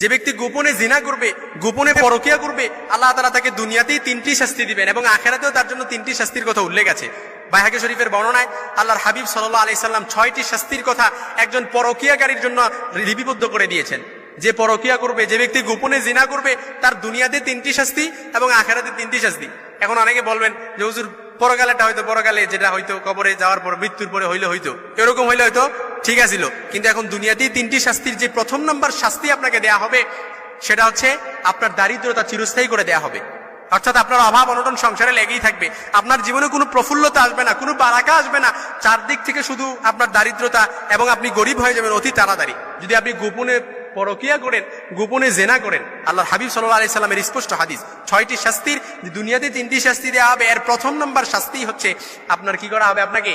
যে ব্যক্তি গোপনে জিনা করবে, গোপনে পরকিয়া করবে, আল্লাহ তাআলা তাকে দুনিয়াতেই 3টি শাস্তি দিবেন এবং আখিরাতেও তার জন্য 3টি শাস্তির কথা উল্লেখ আছে। বাইহাকী শরীফের বর্ণনায় আল্লাহর হাবিব সাল্লাল্লাহু আলাইহি সাল্লাম 6টি শাস্তির কথা একজন পরকিয়াকারীর জন্য লিপিবদ্ধ করে দিয়েছেন। যে পরকিয়া করবে, যে ব্যক্তি গোপনে জিনা করবে, তার দুনিয়াতে 3টি শাস্তি এবং আখিরাতে 3টি শাস্তি। এখন অনেকে বলবেন যে হুজুর পরকালেটা হয়তো পরকালে, যেটা হয়তো কবরে যাওয়ার পর মৃত্যুর পরে হইলে হইতো, এরকম হইলে হয়তো ঠিক আছিল, কিন্তু এখন দুনিয়াতেই 3টি শাস্তির যে প্রথম নম্বর শাস্তি আপনাকে দেয়া হবে সেটা হচ্ছে আপনার দারিদ্রতা চিরস্থায়ী করে দেয়া হবে। অর্থাৎ আপনার অভাব অনটন সংসারে লেগেই থাকবে, আপনার জীবনে কোনো প্রফুল্লতা আসবে না, কোনো বারাকা আসবে না, চারদিক থেকে শুধু আপনার দারিদ্রতা এবং আপনি গরিব হয়ে যাবেন অতি তাড়াতাড়ি যদি আপনি গোপনে পরকিয়া করেন, গোপনে জেনা করেন। আল্লাহর হাবিব সাল্লাল্লাহু আলাইহি সাল্লামের স্পষ্ট হাদিস, 6টি শাস্তির দুনিয়াতে 3টি শাস্তি দেওয়া হবে। এর প্রথম নম্বর শাস্তি হচ্ছে আপনার কি করা হবে, আপনাকে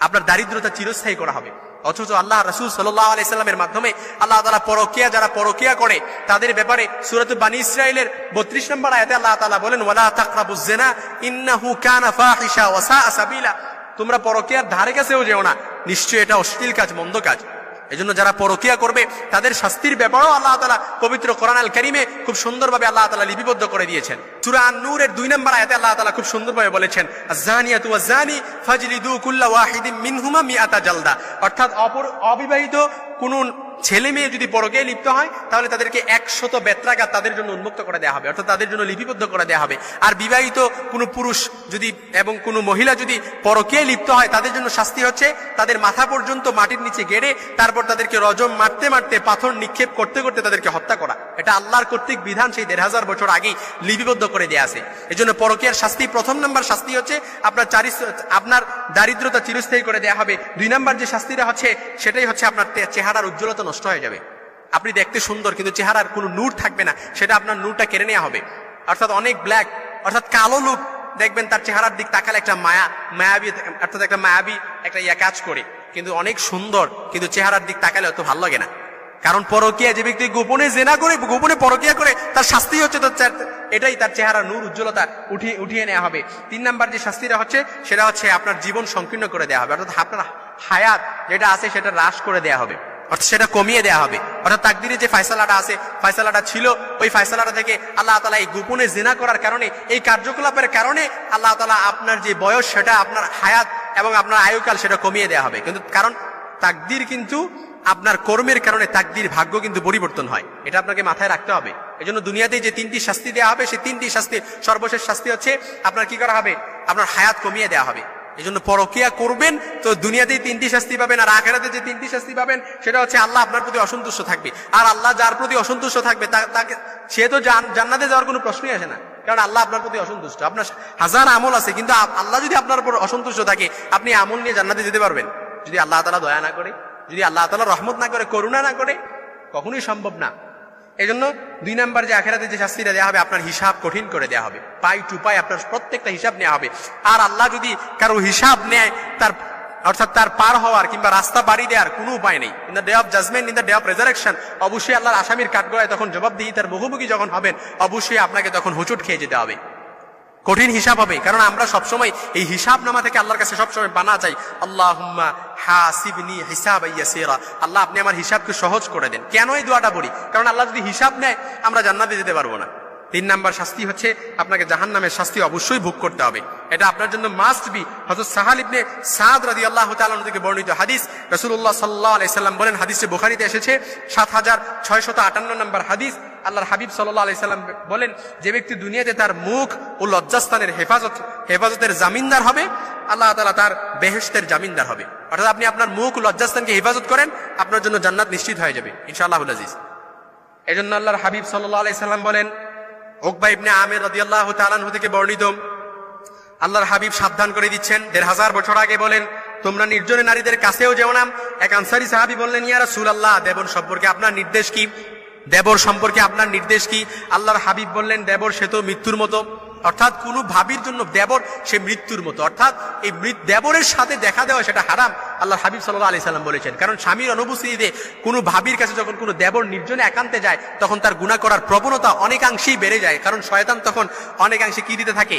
আপনার দারিদ্রতা চিরস্থায়ী করা হবে। অথচ আল্লাহ রাসূল সাল্লাল্লাহু আলাইহি সাল্লামের মাধ্যমে আল্লাহ তাআলা পরকিয়া, যারা পরকিয়া করে তাদের ব্যাপারে সূরা বানী ইসরাঈলের 32 নম্বর আয়াতে আল্লাহ তাআলা বলেন, ওয়ালা তাকরাবুজ জিনা ইন্নাহু কানা ফাহিশা ওয়া সাআ সাবিলা, তোমরা পরকিয়ার ধারে কাছেও যেও না, নিশ্চয়ই এটা অশ্লীল কাজ, মন্দ কাজ। এজন্য যারা পরকিয়া করবে তাদের শাস্তির ব্যাপারেও আল্লাহ তাআলা পবিত্র কোরআন আল কারীমে খুব সুন্দরভাবে আল্লাহ তাআলা লিপিবদ্ধ করে দিয়েছেন। সূরা আন-নূরের 2 নম্বর আয়াতে আল্লাহ তাআলা খুব সুন্দরভাবে বলেছেন, আয-যানিয়াতু ওয়াজ-যানি ফাজলিদু কুল্লা ওয়াহিদিম মিনহুমা মিআতা জালদা, অর্থাৎ অবিবাহিত কোন ছেলে মেয়ে যদি পরকিয়ায় লিপ্ত হয় তাহলে তাদেরকে 100 বেত্রাঘাত তাদের জন্য উন্মুক্ত করে দেওয়া হবে, অর্থাৎ তাদের জন্য লিপিবদ্ধ করে দেওয়া হবে। আর বিবাহিত কোনো পুরুষ যদি এবং কোনো মহিলা যদি পরকিয়ায় লিপ্ত হয় তাদের জন্য শাস্তি হচ্ছে তাদের মাথা পর্যন্ত মাটির নিচে গেড়ে তারপর তাদেরকে রজম মারতে মারতে পাথর নিক্ষেপ করতে করতে তাদেরকে হত্যা করা। এটা আল্লাহর কর্তৃক বিধান, সেই 1500 বছর আগেই লিপিবদ্ধ করে দেওয়া আছে। এজন্য পরকিয়ার শাস্তি, প্রথম নম্বর শাস্তি হচ্ছে আপনার দারিদ্রতা চিরস্থায়ী করে দেওয়া হবে। 2 নম্বর যে শাস্তিটা হচ্ছে সেটাই হচ্ছে আপনার চেহারার উজ্জ্বলতা নষ্ট হয়ে যাবে। আপনি দেখতে সুন্দর কিন্তু চেহারার কোনো নূর থাকবে না, সেটা আপনার নূরটা কেড়ে নেওয়া হবে। অর্থাৎ অনেক ব্ল্যাক, অর্থাৎ কালো লোক দেখবেন তার চেহারার দিক তাকালে একটা মায়াবী, অর্থাৎ একটা মায়াবী একটা কাজ করে, কিন্তু অনেক সুন্দর, কিন্তু চেহারার দিক তাকালে অত ভালো লাগে না। কারণ পরকিয়া, যে ব্যক্তি গোপনে জেনা করে, গোপনে পরকিয়া করে, তার শাস্তি হচ্ছে এটাই, তার চেহারা নূর উজ্জ্বলতা উঠিয়ে নেওয়া হবে। 3 নম্বর যে শাস্তিটা হচ্ছে সেটা হচ্ছে আপনার জীবন সংকীর্ণ করে দেওয়া হবে, অর্থাৎ আপনার হায়াত যেটা আছে সেটা হ্রাস করে দেওয়া হবে, অর্থাৎ সেটা কমিয়ে দেওয়া হবে। অর্থাৎ তাকদীরে যে ফয়সালাটা আছে, ফয়সালাটা ছিল, ওই ফয়সালাটা থেকে আল্লাহ তাআলা এই গোপনে জিনা করার কারণে, এই কার্যকলাপের কারণে আল্লাহ তাআলা আপনার যে বয়স, সেটা আপনার হায়াত এবং আপনার আয়ুকাল সেটা কমিয়ে দেওয়া হবে। কিন্তু কারণ তাকদীর কিন্তু আপনার কর্মের কারণে তাকদীর, ভাগ্য কিন্তু পরিবর্তন হয়, এটা আপনাকে মাথায় রাখতে হবে। এজন্য দুনিয়াতে যে 3টি শাস্তি দেওয়া হবে সেই 3টি শাস্তির সর্বশেষ শাস্তি হচ্ছে আপনার কি করা হবে, আপনার হায়াত কমিয়ে দেওয়া হবে। এজন্য পরকিয়া করবেন তো দুনিয়াতেই 3টি শাস্তি পাবেন, আর আখিরাতে যে 3টি শাস্তি পাবেন সেটা হচ্ছে আল্লাহ আপনার প্রতি অসন্তুষ্ট থাকবে। আর আল্লাহ যার প্রতি অসন্তুষ্ট থাকবে তাকে সে তো জান্নাতে যাওয়ার কোনো প্রশ্নই আসে না, কারণ আল্লাহ আপনার প্রতি অসন্তুষ্ট। আপনার হাজার আমল আছে, কিন্তু আল্লাহ যদি আপনার উপর অসন্তুষ্ট থাকে, আপনি আমল নিয়ে জান্নাতে যেতে পারবেন? যদি আল্লাহ তাআলা দয়া না করে, যদি আল্লাহ তাআলা রহমত না করে, করুণা না করে, কখনোই সম্ভব না। এজন্য 2 নম্বর যে আখিরাতে যে শাস্তিটা দেওয়া হবে, আপনার হিসাব কঠিন করে দেওয়া হবে, পাই টু পাই আপনার প্রত্যেকটা হিসাব নেওয়া হবে। আর আল্লাহ যদি কারো হিসাব নেয়, অর্থাৎ তার পার হওয়ার কিংবা রাস্তা বাড়ি দেওয়ার কোনো উপায় নেই। In the day of judgement, in the day of resurrection, অবশ্যই আল্লাহর আসামির কাঠগড়ায় তখন জবাবদিহি তার মুখোমুখি যখন হবেন, অবশ্যই আপনাকে তখন হুচুট খেয়ে যেতে হবে, কঠিন হিসাব হবে। কারণ আমরা সবসময় এই হিসাব নামা থেকে আল্লাহর কাছে সবসময় বানা চাই, আল্লাহুম্মা হাসিবনি হিসাবান ইয়াসীরা, আল্লাহ আপনি আমার হিসাবকে সহজ করে দেন। কেন এই দোয়াটা পড়ি? কারণ আল্লাহ যদি হিসাব নেয় আমরা জান্নাতে যেতে পারবো না। 3 নম্বর শাস্তি হচ্ছে আপনাকে জাহান্নামের শাস্তি অবশ্যই ভোগ করতে হবে, এটা আপনার জন্য মাস্ট বি। হযরত সাহাল ইবনে সাদ রাদিয়াল্লাহু তাআলা থেকে বর্ণিত হাদিস, রাসূলুল্লাহ সাল্লাল্লাহু আলাইহি সাল্লাম বলেন, হাদিসে বুখারীতে এসেছে 7658 নম্বর হাদিস, আল্লাহর হাবিব সাল্লাল্লাহু আলাইহি সাল্লাম বলেন, যে ব্যক্তি দুনিয়াতে তার মুখ ও লজ্জাস্থানের হেফাজতের জামিনদার হবে, আল্লাহ তাআলা তার বেহেশতের জামিনদার হবে। অর্থাৎ আপনি আপনার মুখ ও লজ্জাস্থানকে হেফাজত করেন, আপনার জন্য জান্নাত নিশ্চিত হয়ে যাবে ইনশাআল্লাহুল আজিজ। এজন্য আল্লাহর হাবিব সাল্লাল্লাহু আলাইহি সাল্লাম বলেন, উকবা ইবনে আমির রাদিয়াল্লাহু তাআলা আনহু থেকে বর্ণিত, আল্লাহর হাবিব সাবধান করে দিচ্ছেন 1500 বছর আগে, বলেন, তোমরা নির্জনে নারীদের কাছেও যেও না। এক আনসারী সাহাবী বললেন, ইয়া রাসূলুল্লাহ, দেবর সম্পর্কে আপনার নির্দেশ কি? দেবর সম্পর্কে আপনার নির্দেশ কি? আল্লাহর হাবিব বললেন, দেবর সে তো মৃত্যুর মতো, অর্থাৎ কোন ভাবির জন্য দেবর সে মৃত্যুর মতো, অর্থাৎ এই দেবরের সাথে দেখা দেওয়া সেটা হারাম, আল্লাহর হাবিব সাল্লাল্লাহু আলাইহি সাল্লাম বলেছেন। কারণ স্বামীর অনুপস্থিতিতে কোনো ভাবির কাছে যখন কোনো দেবর নির্জনে একান্তে যায়, তখন তার গুনাহ করার প্রবণতা অনেকাংশেই বেড়ে যায়, কারণ শয়তান তখন অনেকাংশে কি দিতে থাকে,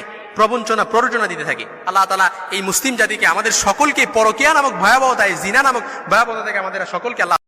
প্ররোচনা দিতে থাকে। আল্লাহ তাআলা এই মুসলিম জাতিকে, আমাদের সকলকে পরকিয়া নামক ভয়াবহতা, জিনা নামক ভয়াবহতা থেকে আমাদের সকলকে আল্লাহ